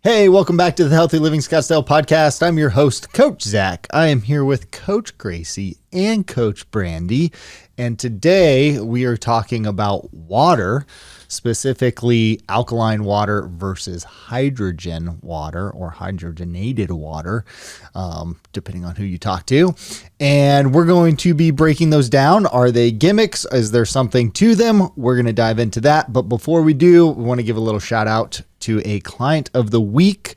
Hey, welcome back to the Healthy Living Scottsdale podcast. I'm your host, Coach Zach. I am here with Coach Gracie and Coach Brandy. And today we are talking about water, specifically alkaline water versus hydrogen water or hydrogenated water, depending on who you talk to. And we're going to be breaking those down. Are they gimmicks? Is there something to them? We're going to dive into that. But before we do, we want to give a little shout out to a client of the week.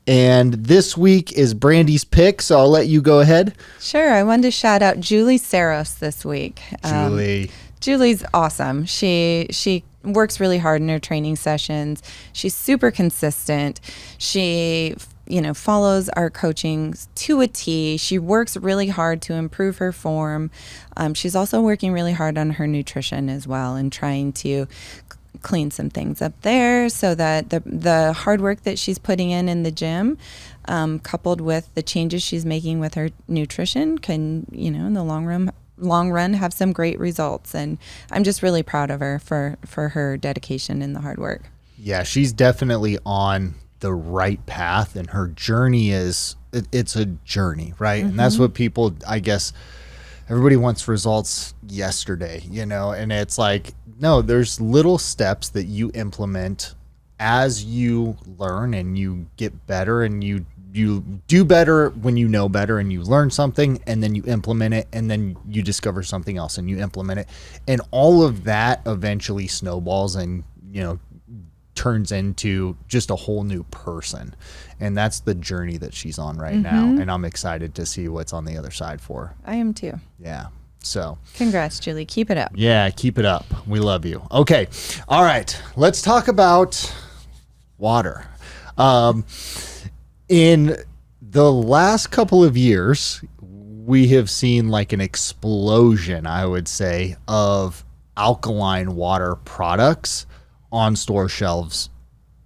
And this week is Brandy's pick, so I'll let you go ahead. Sure. I wanted to shout out Julie Saros this week. Julie's awesome. She works really hard in her training sessions. She's super consistent. She follows our coaching to a T. She works really hard to improve her form. She's also working really hard on her nutrition as well and trying to clean some things up there so that the hard work that she's putting in the gym, coupled with the changes she's making with her nutrition, can, in the long run have some great results. And I'm just really proud of her for her dedication and the hard work. Yeah, she's definitely on the right path, and her journey it's a journey, right? Mm-hmm. And that's what people, I guess, everybody wants results yesterday, and it's like, no, there's little steps that you implement as you learn and you get better, and you do better when you know better and you learn something, and then you implement it, and then you discover something else and you implement it. And all of that eventually snowballs and, turns into just a whole new person. And that's the journey that she's on right now. And I'm excited to see what's on the other side for her. I am too. Yeah. So congrats, Julie. Keep it up. Yeah, keep it up. We love you. Okay. All right. Let's talk about water. In the last couple of years, we have seen like an explosion, I would say, of alkaline water products on store shelves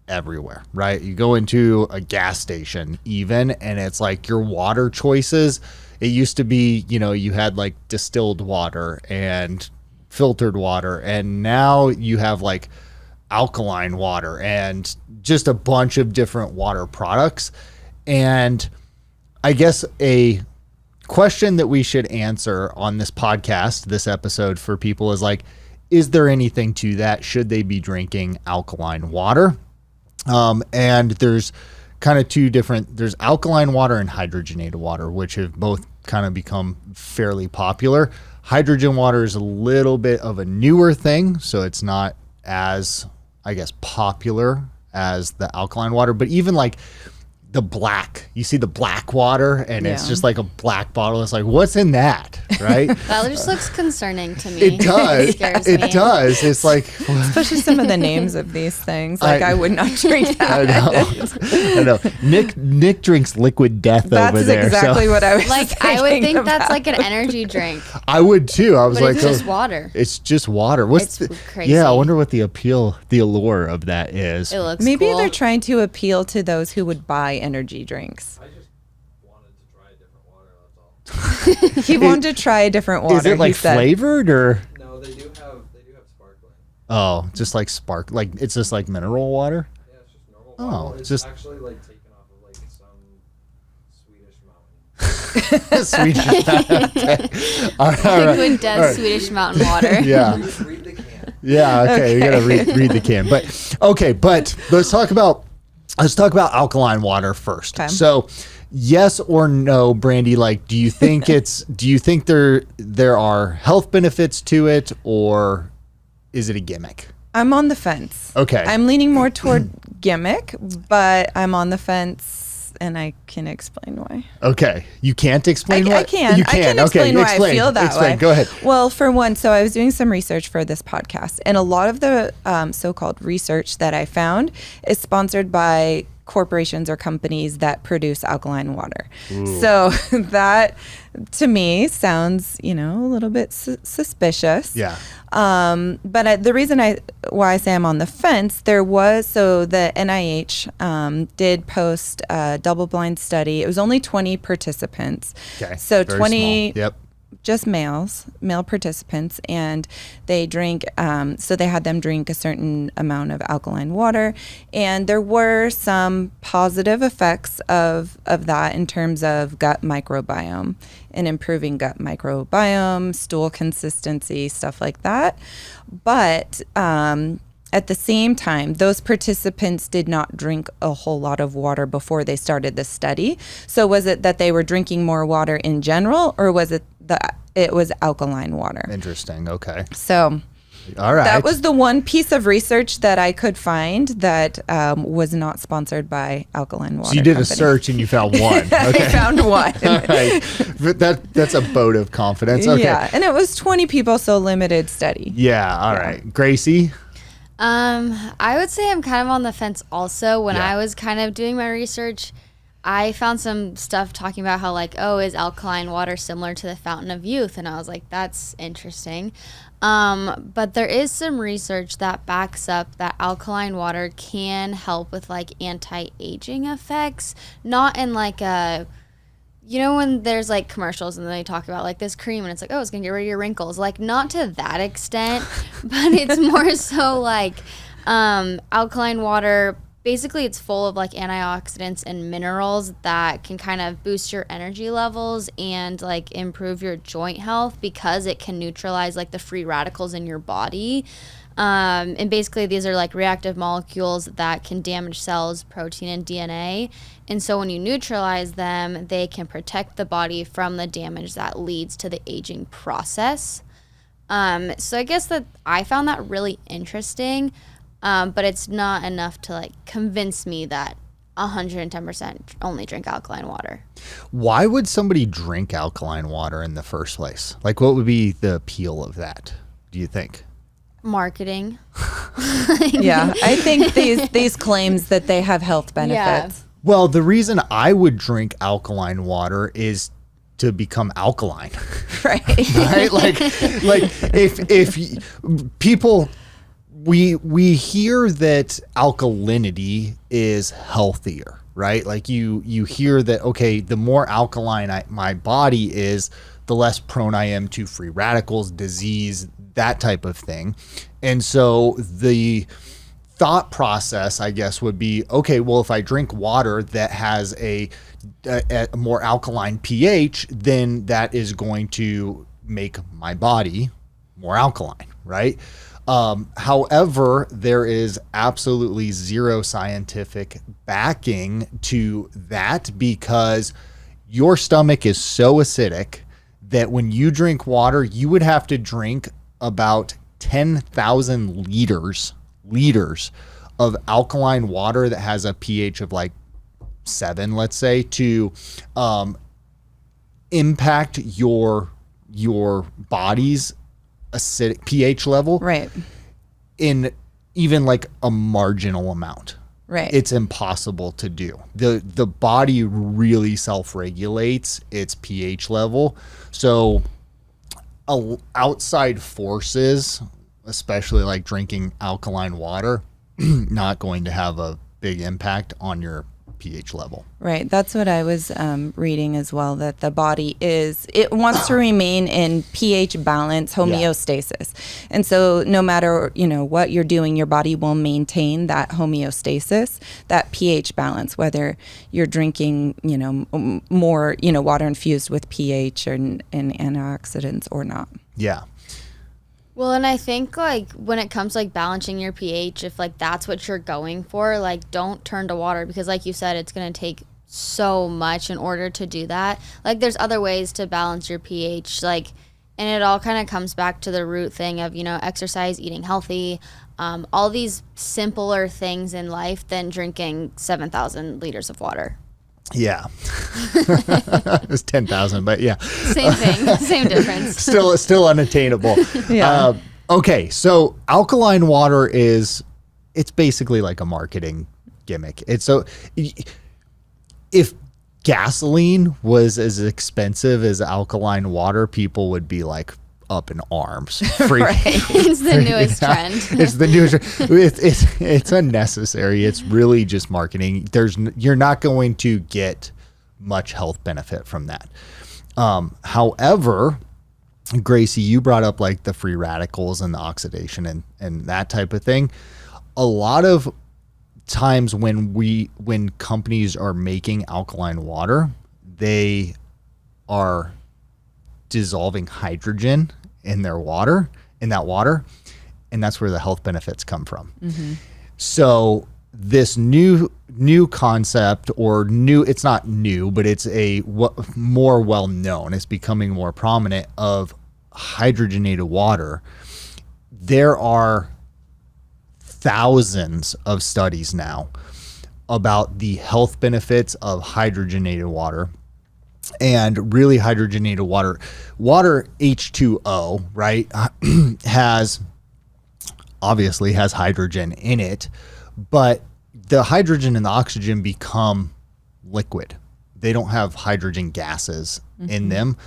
everywhere, right? You go into a gas station even, and it's like your water choices. It used to be, you had like distilled water and filtered water, and now you have like alkaline water and just a bunch of different water products. And I guess a question that we should answer on this podcast, this episode for people is like, is there anything to that? Should they be drinking alkaline water? And there's kind of two different, there's alkaline water and hydrogenated water, which have both kind of become fairly popular. Hydrogen water is a little bit of a newer thing, so it's not as, I guess, popular as the alkaline water. But even like you see the black water, and it's just like a black bottle. It's like, what's in that, right? That just looks concerning to me. It does. It does. It's like, especially some of the names of these things. Like, I would not drink that. I know. Nick drinks liquid death over there. That's exactly what I was like. I would think that's like an energy drink. I would too. I was but like, it's just water. It's just water. It's crazy. Yeah, I wonder what the allure of that is. It looks maybe cool. They're trying to appeal to those who would buy energy drinks. I just wanted to try a different water, that's all. He wanted to try a different water. Is it like flavored or? No, they do have sparkling. Oh, just like it's just like mineral water? Yeah, it's just normal water. Oh, it's just actually like taken off of like some Swedish mountain. Swedish. Okay. All right. Liquid death Swedish mountain water. Yeah. Just read the can. Yeah. Okay. You gotta read the can. But okay. But let's talk about alkaline water first. Okay. So, yes or no, Brandy? Like, do you think there are health benefits to it, or is it a gimmick? I'm on the fence. Okay. I'm leaning more toward gimmick, but I'm on the fence, and I can explain why. Okay. You can't explain why? I can. You I can explain why I feel that way. Go ahead. Well, for one, so I was doing some research for this podcast, and a lot of the so-called research that I found is sponsored by corporations or companies that produce alkaline water. Ooh. So that to me sounds, a little bit suspicious. Yeah. But the reason why I say I'm on the fence, the NIH did post a double-blind study. It was only 20 participants. Okay. So Very 20 small. Yep. just male participants, and they drink, so they had them drink a certain amount of alkaline water, and there were some positive effects of that in terms of gut microbiome and improving gut microbiome, stool consistency, stuff like that. But at the same time, those participants did not drink a whole lot of water before they started the study. So was it that they were drinking more water in general, or was it that it was alkaline water? Interesting. Okay. So all right. that was the one piece of research that I could find that was not sponsored by Alkaline Water. So you did Company. a search and you found one. Okay. I found one. All right. But that's a vote of confidence. Okay. Yeah, and it was 20 people, so limited study. Yeah. All right. Gracie? I would say I'm kind of on the fence also. When Yeah. I was kind of doing my research, I found some stuff talking about how like, oh, is alkaline water similar to the fountain of youth? And I was like, that's interesting. But there is some research that backs up that alkaline water can help with like anti-aging effects, not in like a, you know, when there's like commercials and they talk about like this cream and it's like, oh, it's gonna get rid of your wrinkles. Like not to that extent, but it's more so like alkaline water. Basically, it's full of like antioxidants and minerals that can kind of boost your energy levels and like improve your joint health because it can neutralize like the free radicals in your body. And basically, these are like reactive molecules that can damage cells, protein, and DNA. And so when you neutralize them, they can protect the body from the damage that leads to the aging process. So I guess that I found that really interesting. But it's not enough to like convince me that 110% only drink alkaline water. Why would somebody drink alkaline water in the first place? Like, what would be the appeal of that, do you think? Marketing. Yeah, I think these claims that they have health benefits. Yeah. Well, the reason I would drink alkaline water is to become alkaline. Right. Right? Like if people... We hear that alkalinity is healthier, right? Like you hear that, okay, the more alkaline my body is, the less prone I am to free radicals, disease, that type of thing. And so the thought process, I guess, would be, okay, well, if I drink water that has a more alkaline pH, then that is going to make my body more alkaline, right? However, there is absolutely zero scientific backing to that because your stomach is so acidic that when you drink water, you would have to drink about 10,000 liters of alkaline water that has a pH of like 7, let's say, to impact your body's acidic pH level, Right. in even like a marginal amount. Right. It's impossible to do. The body really self-regulates its pH level. So outside forces, especially like drinking alkaline water, not going to have a big impact on your pH level. Right. That's what I was reading as well, that the body it wants to remain in pH balance, homeostasis. And so no matter, what you're doing, your body will maintain that homeostasis, that pH balance, whether you're drinking, more, water infused with pH and antioxidants or not. Yeah. Well, and I think, like, when it comes to, like, balancing your pH, if, like, that's what you're going for, like, don't turn to water because, like you said, it's going to take so much in order to do that. Like, there's other ways to balance your pH, like, and it all kind of comes back to the root thing of, exercise, eating healthy, all these simpler things in life than drinking 7,000 liters of water. Yeah. It was 10,000, but yeah. Same thing, same difference. Still unattainable. Yeah. Okay, so alkaline water it's basically like a marketing gimmick. If gasoline was as expensive as alkaline water, people would be like up in arms. Right. It's the newest trend. It's the newest. It's unnecessary. It's really just marketing. You're not going to get much health benefit from that. However, Gracie, you brought up like the free radicals and the oxidation and that type of thing. A lot of times when companies are making alkaline water, they are dissolving hydrogen in that water, and that's where the health benefits come from. So this new concept, or new, it's not new, but it's more well known, it's becoming more prominent, of hydrogenated water. There are thousands of studies now about the health benefits of hydrogenated water. And really, hydrogenated water H2O, right, obviously has hydrogen in it, but the hydrogen and the oxygen become liquid. They don't have hydrogen gases in them.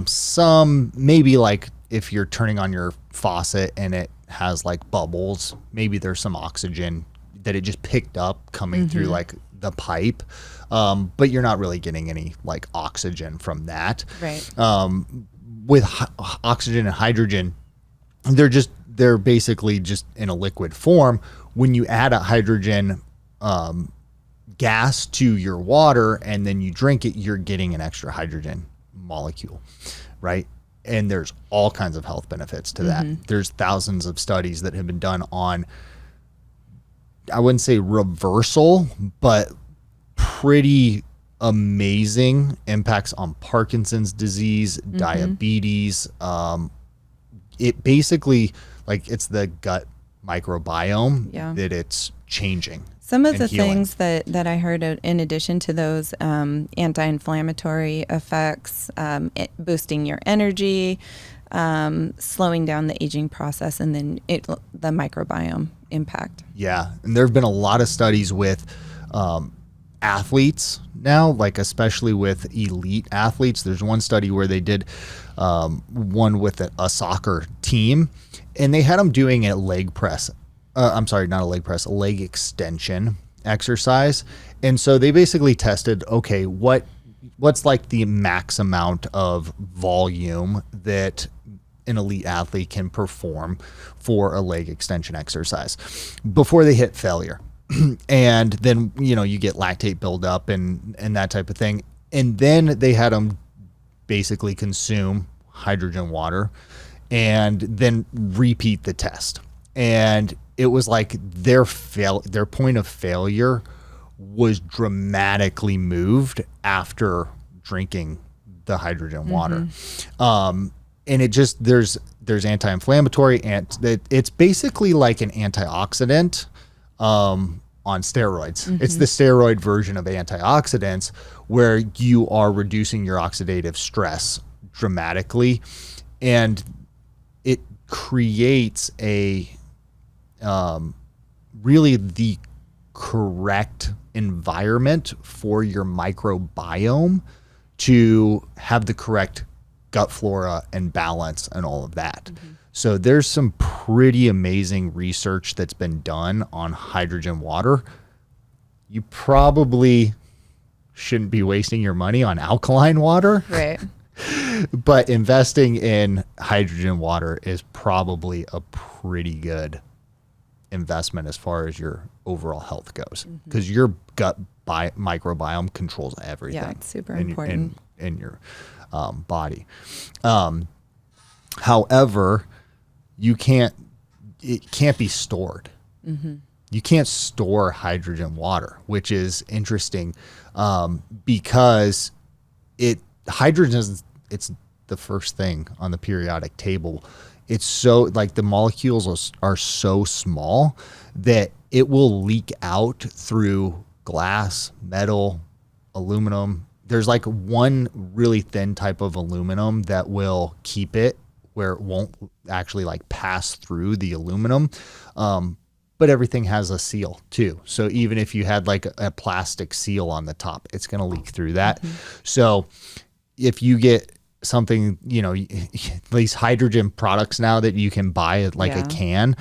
Some, maybe like if you're turning on your faucet and it has like bubbles, maybe there's some oxygen that it just picked up coming through like the pipe. But you're not really getting any like oxygen from that. Right. With oxygen and hydrogen, they're basically just in a liquid form. When you add a hydrogen gas to your water and then you drink it, you're getting an extra hydrogen molecule, right? And there's all kinds of health benefits to that. There's thousands of studies that have been done on, I wouldn't say reversal, but pretty amazing impacts on Parkinson's disease, diabetes. It basically, like, it's the gut microbiome that it's changing. Some of the things that I heard in addition to those anti-inflammatory effects, boosting your energy, slowing down the aging process, and then the microbiome impact. Yeah. And there have been a lot of studies with athletes now, like especially with elite athletes. There's one study where they did one with a soccer team, and they had them doing a leg extension exercise. And so they basically tested, okay, what's like the max amount of volume that an elite athlete can perform for a leg extension exercise before they hit failure. And then, you get lactate buildup and that type of thing. And then they had them basically consume hydrogen water and then repeat the test. And it was like their point of failure was dramatically moved after drinking the hydrogen water. And it just, there's anti-inflammatory, and it's basically like an antioxidant on steroids. It's the steroid version of antioxidants, where you are reducing your oxidative stress dramatically, and it creates really the correct environment for your microbiome to have the correct gut flora and balance and all of that. So there's some pretty amazing research that's been done on hydrogen water. You probably shouldn't be wasting your money on alkaline water. Right. But investing in hydrogen water is probably a pretty good investment as far as your overall health goes, because your gut microbiome controls everything. Yeah, it's super important in your body. However, it can't be stored. You can't store hydrogen water, which is interesting, because hydrogen it's the first thing on the periodic table. It's so, like, the molecules are so small that it will leak out through glass, metal, aluminum. There's like one really thin type of aluminum that will keep it where it won't actually like pass through the aluminum. But everything has a seal too. So even if you had like a plastic seal on the top, it's going to leak through that. So if you get something, these hydrogen products now that you can buy at like a can,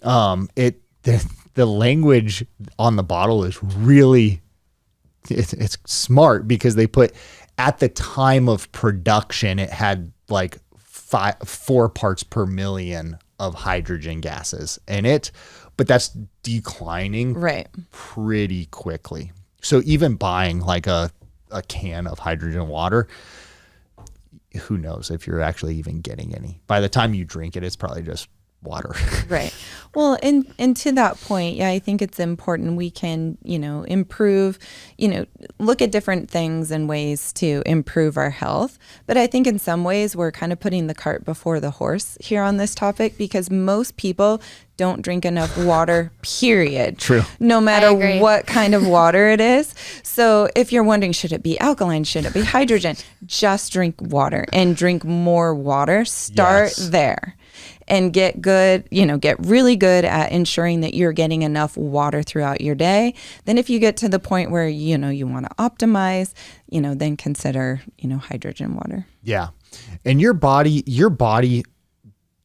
the language on the bottle is really, it's smart, because they put, at the time of production, it had like 4 parts per million of hydrogen gases in it, but that's declining pretty quickly. So even buying like a can of hydrogen water, who knows if you're actually even getting any. By the time you drink it, it's probably just water. Right. Well, and to that point, yeah, I think it's important we can, improve, look at different things and ways to improve our health. But I think in some ways we're kind of putting the cart before the horse here on this topic, because most people don't drink enough water, period. True. No matter what kind of water it is. So if you're wondering, should it be alkaline? Should it be hydrogen? Just drink water and drink more water. Start there. And get really good at ensuring that you're getting enough water throughout your day. Then if you get to the point where, you want to optimize, then consider, hydrogen water. Yeah. And your body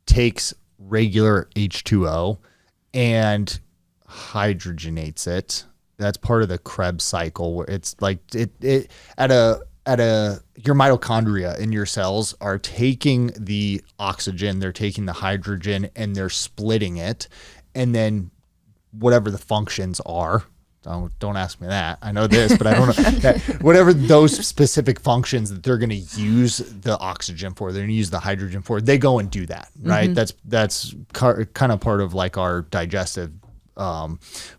takes regular H2O and hydrogenates it. That's part of the Krebs cycle, where it's like your mitochondria in your cells are taking the oxygen, they're taking the hydrogen, and they're splitting it. And then whatever the functions are, don't ask me that. I know this, but I don't know. Whatever those specific functions that they're going to use the oxygen for, they're going to use the hydrogen for, they go and do that, right? Mm-hmm. That's kind of part of like our digestive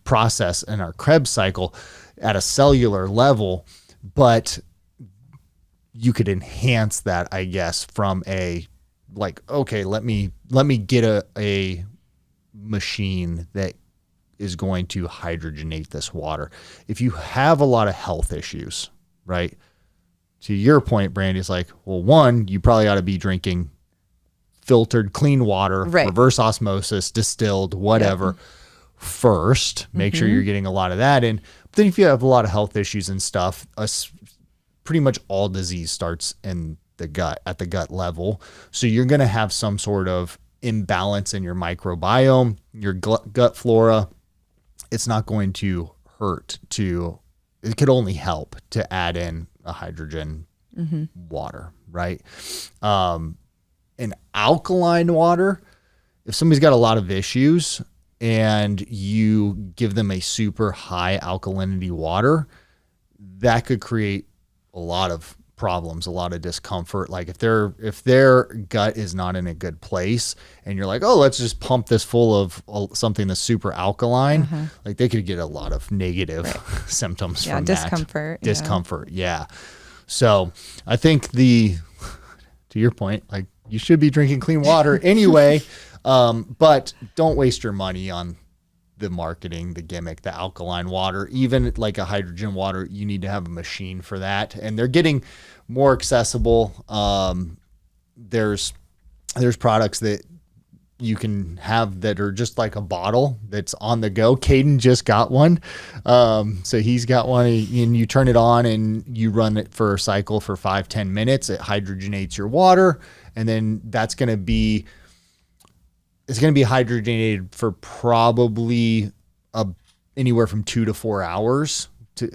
process and our Krebs cycle at a cellular level. But you could enhance that, I guess, from let me get a machine that is going to hydrogenate this water. If you have a lot of health issues, right? To your point, Brandy, it's like, well, one, you probably ought to be drinking filtered clean water, reverse osmosis, distilled, whatever, first. Make sure you're getting a lot of that in. But then if you have a lot of health issues and stuff, pretty much all disease starts in the gut, at the gut level. So you're going to have some sort of imbalance in your microbiome, your gut flora. It's not going to hurt it could only help to add in a hydrogen water, right? An alkaline water, if somebody's got a lot of issues and you give them a super high alkalinity water, that could create a lot of problems, a lot of discomfort. Like if their gut is not in a good place and you're like, oh, let's just pump this full of something that's super alkaline, like they could get a lot of negative symptoms from discomfort. Discomfort. Yeah. So I think to your point, like you should be drinking clean water anyway, but don't waste your money on the marketing, the gimmick, the alkaline water. Even like a hydrogen water, you need to have a machine for that, and they're getting more accessible. There's products that you can have that are just like a bottle that's on the go. Caden just got one, so he's got one, and you turn it on and you run it for a cycle for 5-10 minutes. It hydrogenates your water, and then it's going to be hydrogenated for probably anywhere from 2 to 4 hours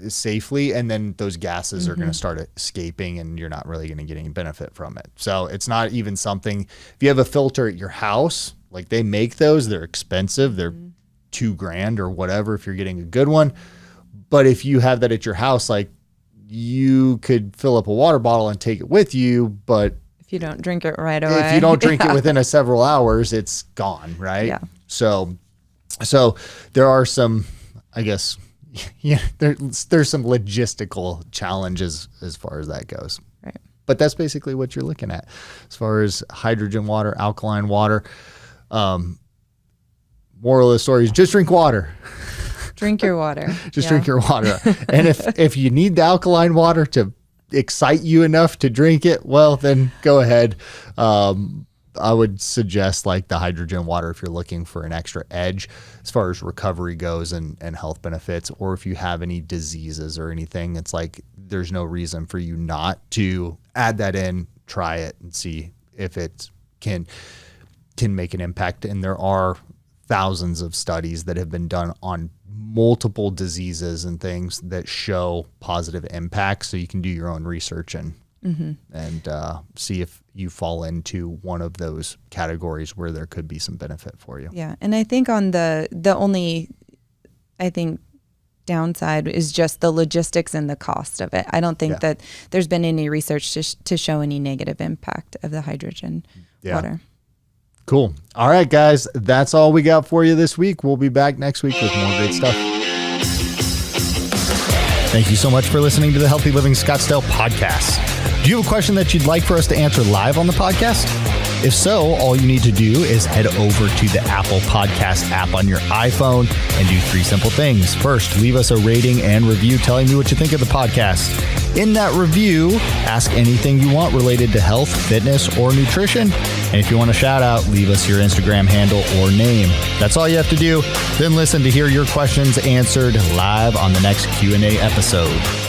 safely. And then those gases are going to start escaping and you're not really going to get any benefit from it. So it's not even something, if you have a filter at your house, like they make those, they're expensive. They're $2,000 or whatever if you're getting a good one. But if you have that at your house, like you could fill up a water bottle and take it with you, but if you don't drink it right away. If you don't drink it within several hours, it's gone, right? Yeah. So there are some, I guess, there's some logistical challenges as far as that goes. Right. But that's basically what you're looking at as far as hydrogen water, alkaline water. Moral of the story is just drink water. Drink your water. Drink your water. And if you need the alkaline water to excite you enough to drink it, well, then go ahead. I would suggest like the hydrogen water if you're looking for an extra edge as far as recovery goes and health benefits, or if you have any diseases or anything, it's like there's no reason for you not to add that in, try it and see if it can make an impact. And there are thousands of studies that have been done on multiple diseases and things that show positive impacts. So you can do your own research and and see if you fall into one of those categories where there could be some benefit for you. Yeah. And I think on the only, I think, downside is just the logistics and the cost of it. I don't think that there's been any research to show any negative impact of the hydrogen water. Cool. All right, guys, that's all we got for you this week. We'll be back next week with more great stuff. Thank you so much for listening to the Healthy Living Scottsdale podcast. Do you have a question that you'd like for us to answer live on the podcast? If so, all you need to do is head over to the Apple Podcast app on your iPhone and do 3 simple things. First, leave us a rating and review telling me what you think of the podcast. In that review, ask anything you want related to health, fitness, or nutrition. And if you want a shout out, leave us your Instagram handle or name. That's all you have to do. Then listen to hear your questions answered live on the next Q&A episode.